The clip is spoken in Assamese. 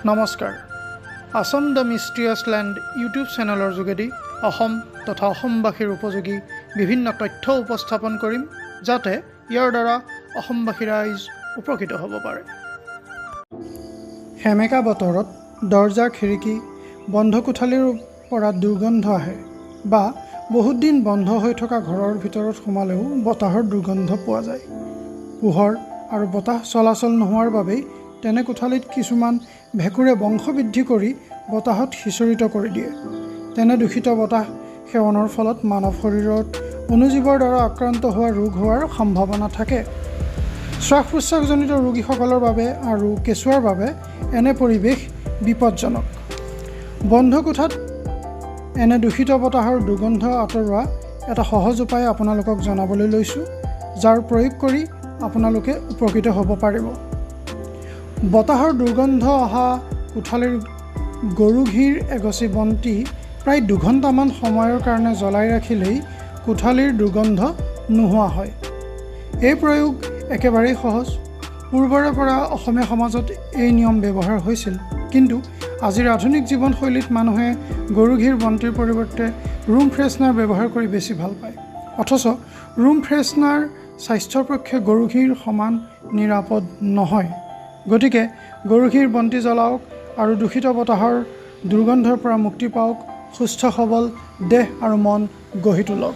নমস্কাৰ। আছাম দ্য মিষ্টিৰিয়াছ লেণ্ড ইউটিউব চেনেলৰ যোগেদি অসম তথা অসমবাসীৰ উপযোগী বিভিন্ন তথ্য উপস্থাপন কৰিম, যাতে ইয়াৰ দ্বাৰা অসমবাসী ৰাইজ উপকৃত হ'ব পাৰে। সেমেকা বতৰত দৰ্জা খিৰিকী বন্ধ কোঠালিৰ পৰা দুৰ্গন্ধ আহে বা বহুত দিন বন্ধ হৈ থকা ঘৰৰ ভিতৰত সোমালেও বতাহৰ দুৰ্গন্ধ পোৱা যায়। পোহৰ আৰু বতাহ চলাচল নোহোৱাৰ বাবেই তেনে কোঠালিত কিছুমান ভেঁকুৰে বংশবৃদ্ধি কৰি বতাহত সিঁচৰিত কৰি দিয়ে। তেনে দূষিত বতাহ সেৱনৰ ফলত মানৱ শৰীৰত অণুজীৱৰ দ্বাৰা আক্ৰান্ত হোৱা ৰোগ হোৱাৰ সম্ভাৱনা থাকে। শ্বাস প্ৰশ্বাসজনিত ৰোগীসকলৰ বাবে আৰু কেঁচুৱাৰ বাবে এনে পৰিৱেশ বিপদজনক। বন্ধ কোঠাত এনে দূষিত বতাহৰ দুৰ্গন্ধ আঁতৰোৱা এটা সহজ উপায় আপোনালোকক জনাবলৈ লৈছোঁ, যাৰ প্ৰয়োগ কৰি আপোনালোকে উপকৃত হ'ব পাৰিব। বতাহৰ দুৰ্গন্ধ অহা কোঠালিৰ গৰু ঘিৰ এগছি বন্তি প্ৰায় 2 ঘণ্টামান সময়ৰ কাৰণে জ্বলাই ৰাখিলেই কোঠালিৰ দুৰ্গন্ধ নোহোৱা হয়। এই প্ৰয়োগ একেবাৰেই সহজ। পূৰ্বৰে পৰা অসমীয়া সমাজত এই নিয়ম ব্যৱহাৰ হৈছিল, কিন্তু আজিৰ আধুনিক জীৱনশৈলীত মানুহে গৰু ঘিৰ বন্তিৰ পৰিৱৰ্তে ৰুম ফ্ৰেছনাৰ ব্যৱহাৰ কৰি বেছি ভাল পায়। অথচ ৰুম ফ্ৰেছনাৰ স্বাস্থ্যৰ পক্ষে গৰু ঘিৰ সমান নিৰাপদ নহয়। গতিকে গৰু ঘিৰ বন্তি জ্বলাওক আৰু দূষিত বতাহৰ দুৰ্গন্ধৰ পৰা মুক্তি পাওক। সুস্থ সবল দেহ আৰু মন গঢ়ি তোলক।